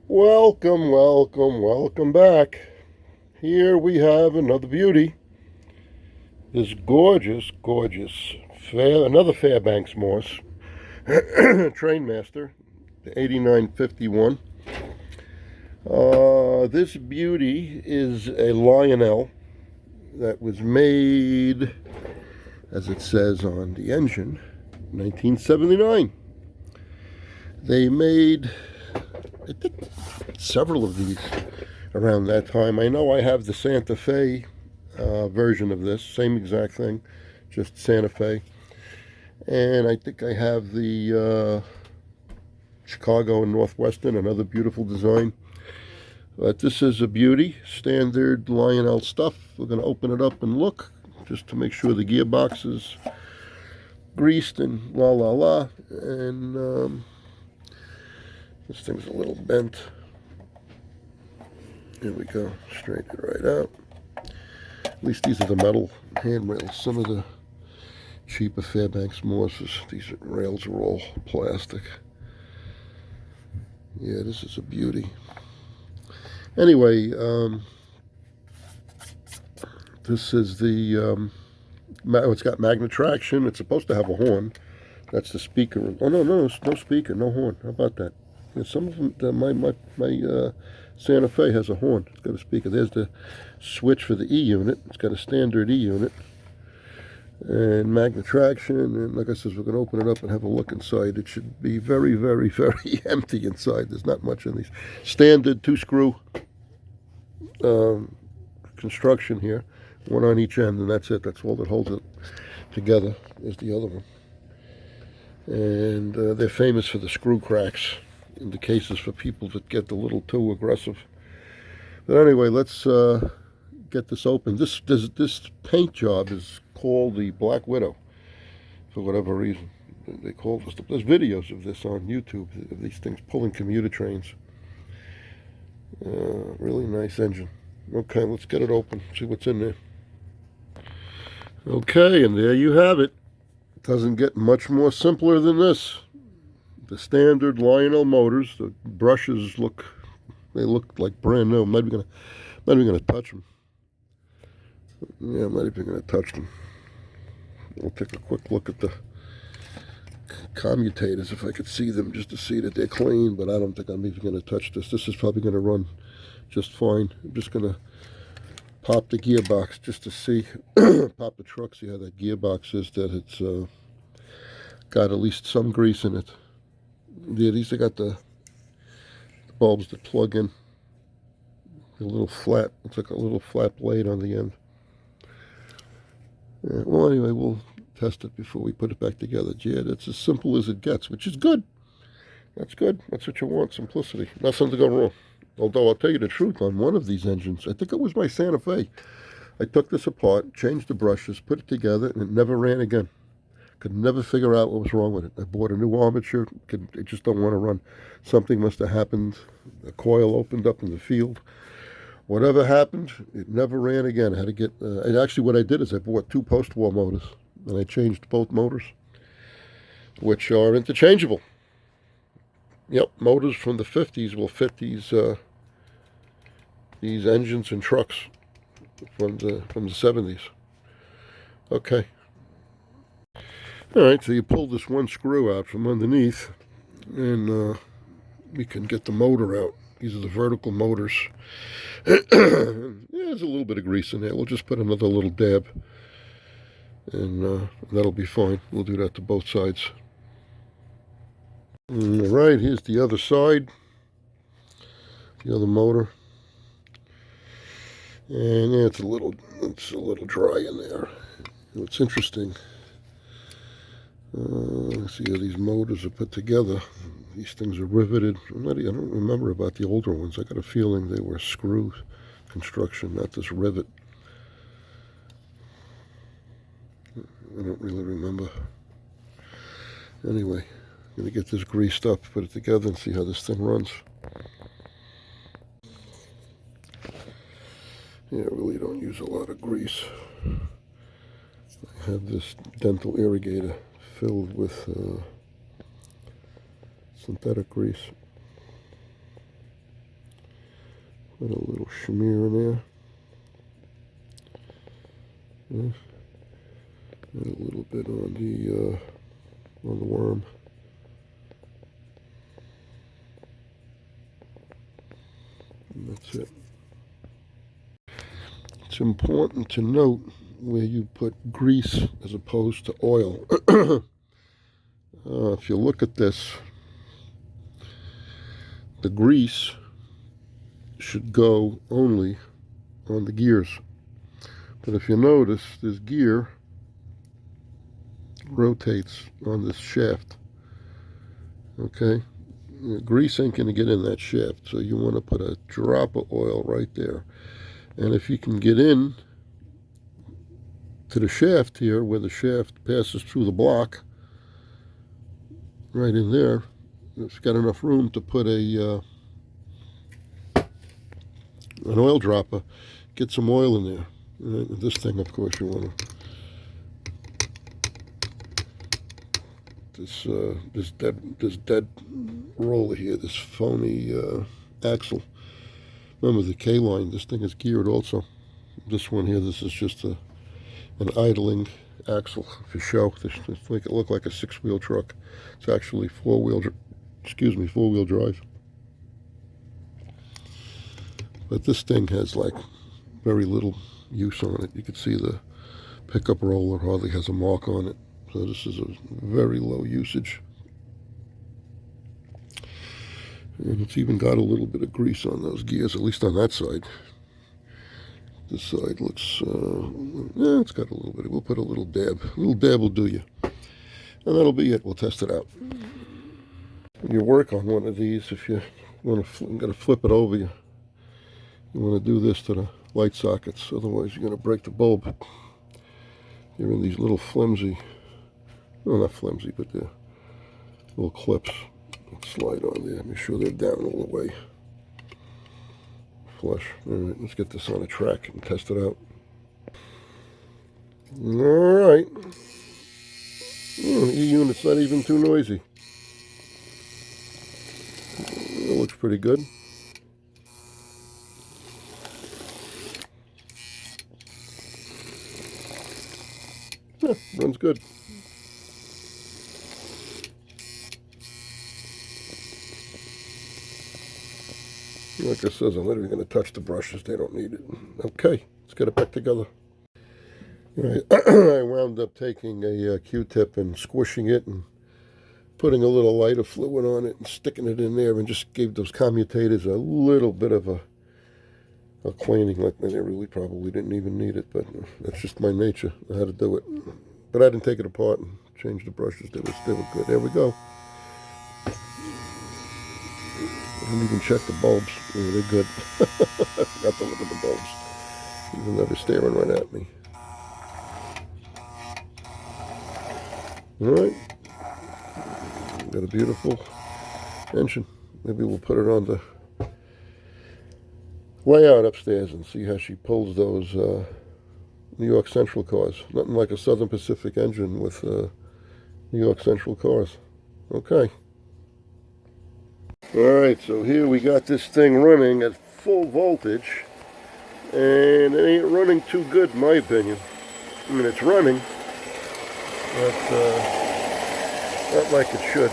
Welcome, welcome, welcome back. Here we have another beauty. This gorgeous, gorgeous, another Fairbanks Morse Trainmaster, the 8951. This beauty is a Lionel that was made, as it says on the engine, 1979. They made, I think, several of these around that time. I know I have the Santa Fe version of this, same exact thing, just Santa Fe. And I think I have the Chicago and Northwestern, another beautiful design. But this is a beauty, standard Lionel stuff. We're going to open it up and look, just to make sure the gearbox is greased and la la la. And this thing's a little bent. Here we go, straighten it right out. At least these are the metal handrails. Some of the cheaper Fairbanks Morses, these rails are all plastic. Yeah, this is a beauty. Anyway, this is the, it's got Magnetraction. It's supposed to have a horn. That's the speaker. Oh, no speaker, no horn. How about that? Yeah, some of them, my Santa Fe has a horn. It's got a speaker. There's the switch for the E unit. It's got a standard E unit. And Magnetraction. And like I said, we're going to open it up and have a look inside. It should be very, very, very empty inside. There's not much in these. Standard 2-screw construction here. One on each end, and that's it. That's all that holds it together. There's the other one. And they're famous for the screw cracks in the cases for people that get a little too aggressive. But anyway, let's get this open. This paint job is called the Black Widow for whatever reason. They call this. There's videos of this on YouTube of these things pulling commuter trains. Really nice engine. Okay, let's get it open. See what's in there. Okay, and there you have it. Doesn't get much more simpler than this. The standard Lionel motors. The brushes look like brand new. I'm not even gonna touch them. Yeah, I'm not even gonna touch them. We'll take a quick look at the commutators if I could see them, just to see that they're clean. But I don't think I'm even gonna touch this. This is probably gonna run just fine. I'm just gonna pop the gearbox just to see. Pop the truck, see how that gearbox is. That it's got at least some grease in it. Yeah, these have got the bulbs that plug in. A little flat. It's like a little flat blade on the end. Yeah, well, anyway, we'll test it before we put it back together. Yeah, that's as simple as it gets, which is good. That's good. That's what you want, simplicity. Nothing to go wrong. Although I'll tell you the truth, on one of these engines, I think it was my Santa Fe, I took this apart, changed the brushes, put it together, and it never ran again. Could never figure out what was wrong with it. I bought a new armature. It just don't want to run. Something must have happened. A coil opened up in the field. Whatever happened, it never ran again. I had to get... and actually what I did is I bought 2 post-war motors, and I changed both motors, which are interchangeable. Yep, motors from the 50s will fit these engines and trucks from the 70s. Okay. All right, so you pull this one screw out from underneath, and we can get the motor out. These are the vertical motors. Yeah, there's a little bit of grease in there. We'll just put another little dab, and that'll be fine. We'll do that to both sides. All right, here's the other side, the other motor. And yeah, it's a little dry in there. What's interesting, see how these motors are put together. These things are riveted. I don't remember about the older ones. I got a feeling they were screw construction, not this rivet. I don't really remember. Anyway, I'm going to get this greased up, put it together, and see how this thing runs. Yeah, I really don't use a lot of grease. I have this dental irrigator filled with synthetic grease. Put a little smear in there. Yeah. And a little bit on the worm. And that's it. It's important to note where you put grease as opposed to oil. If you look at this, the grease should go only on the gears. But if you notice, this gear rotates on this shaft. Okay? The grease ain't going to get in that shaft, so you want to put a drop of oil right there. And if you can get in to the shaft here, where the shaft passes through the block, right in there, it's got enough room to put an oil dropper, get some oil in there. And this thing, of course, you want to, this dead roller here, this phony axle. Remember the K-line, this thing is geared also. This one here, this is just an idling axle for show. This make it look like a six-wheel truck. It's actually four-wheel drive. But this thing has like very little use on it. You can see the pickup roller hardly has a mark on it. So this is a very low usage. And it's even got a little bit of grease on those gears, at least on that side. This side looks, yeah, it's got a little bit. We'll put a little dab. A little dab will do you. And that'll be it. We'll test it out. When you work on one of these, if you want to, got to flip it over, you want to do this to the light sockets. Otherwise, you're going to break the bulb. You're in these little flimsy, well, not flimsy, but they're little clips. Slide on there. Make sure they're down all the way. Flush. Alright, let's get this on a track and test it out. Alright. The E-unit's not even too noisy. It looks pretty good. Yeah, runs good. Like I says, I'm not even going to touch the brushes. They don't need it. Okay, let's get it back together. Right. I wound up taking a Q-tip and squishing it and putting a little lighter fluid on it and sticking it in there and just gave those commutators a little bit of a cleaning. Like they really probably didn't even need it, but that's just my nature. I had to do it. But I didn't take it apart and change the brushes. They were good. There we go. I didn't even check the bulbs. Yeah, they're good. I forgot to look at the bulbs, even though they're staring right at me. All right. Got a beautiful engine. Maybe we'll put it on the layout upstairs and see how she pulls those New York Central cars. Nothing like a Southern Pacific engine with New York Central cars. Okay. Alright, so here we got this thing running at full voltage, and it ain't running too good in my opinion. I mean, it's running, but not like it should.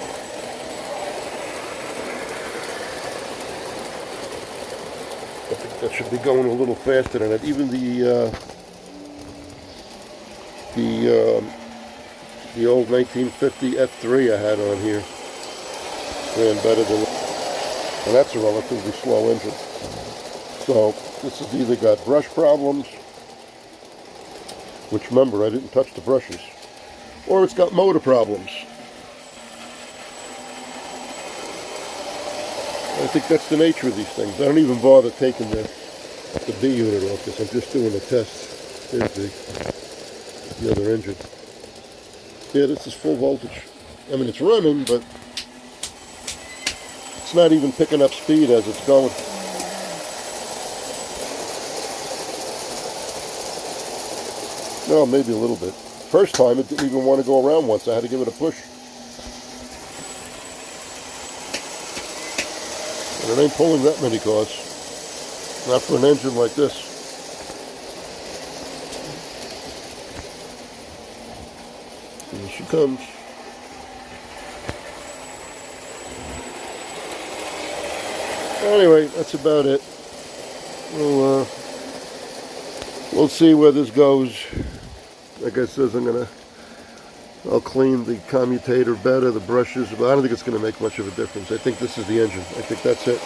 I think that should be going a little faster than that. Even the old 1950 F3 I had on here ran better than, and that's a relatively slow engine. So this has either got brush problems, which remember I didn't touch the brushes, or it's got motor problems. I think that's the nature of these things. I don't even bother taking the B unit off this. I'm just doing a test. Here's the other engine. Yeah, this is full voltage. I mean, it's running, but it's not even picking up speed as it's going. No, maybe a little bit. First time, it didn't even want to go around once. I had to give it a push. And it ain't pulling that many cars. Not for an engine like this. Here she comes. Anyway, that's about it. We'll see where this goes. Like I said, I'll clean the commutator better, the brushes, but I don't think it's going to make much of a difference. I think this is the engine. I think that's it.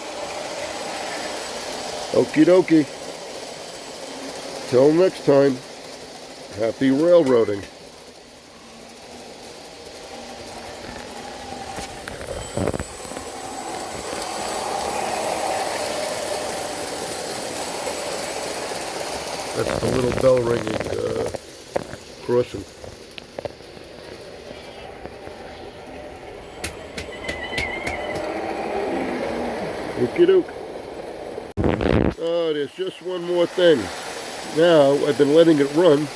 Okie dokie. Till next time, happy railroading. That's the little bell ringing crossing. Okie doke. Oh, there's just one more thing. Now, I've been letting it run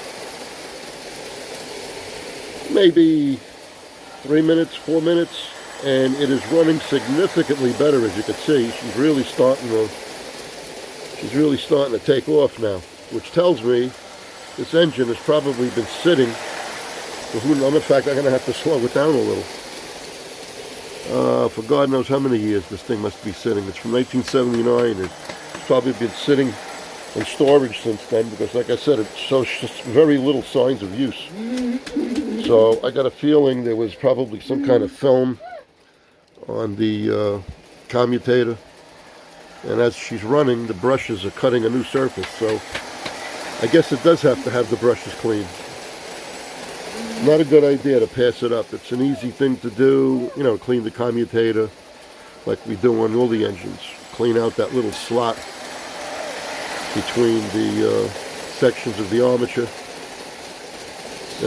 maybe 3 minutes, 4 minutes, and it is running significantly better, as you can see. She's really starting to take off now, which tells me this engine has probably been sitting. In fact, I'm going to have to slow it down a little. For God knows how many years this thing must be sitting. It's from 1979. It's probably been sitting in storage since then, because like I said, it shows just very little signs of use. So I got a feeling there was probably some kind of film on the commutator, and as she's running, the brushes are cutting a new surface. So I guess it does have to have the brushes cleaned. Not a good idea to pass it up. It's an easy thing to do, you know, clean the commutator like we do on all the engines. Clean out that little slot between the sections of the armature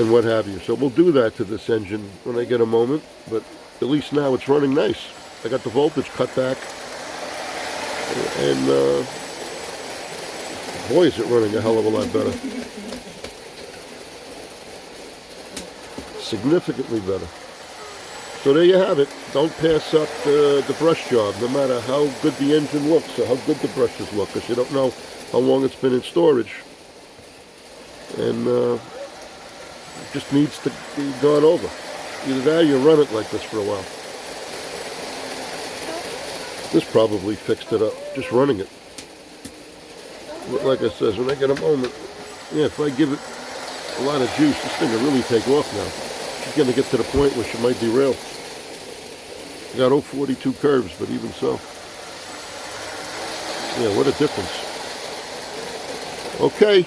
and what have you. So we'll do that to this engine when I get a moment, but at least now it's running nice. I got the voltage cut back, and boy, is it running a hell of a lot better. Significantly better. So there you have it. Don't pass up the brush job, no matter how good the engine looks or how good the brushes look, because you don't know how long it's been in storage. And it just needs to be gone over. Either that or you run it like this for a while. This probably fixed it up, just running it. But like I said, when I get a moment, yeah, if I give it a lot of juice, this thing will really take off now. She's going to get to the point where she might derail. I got 042 curves, but even so. Yeah, what a difference. Okay.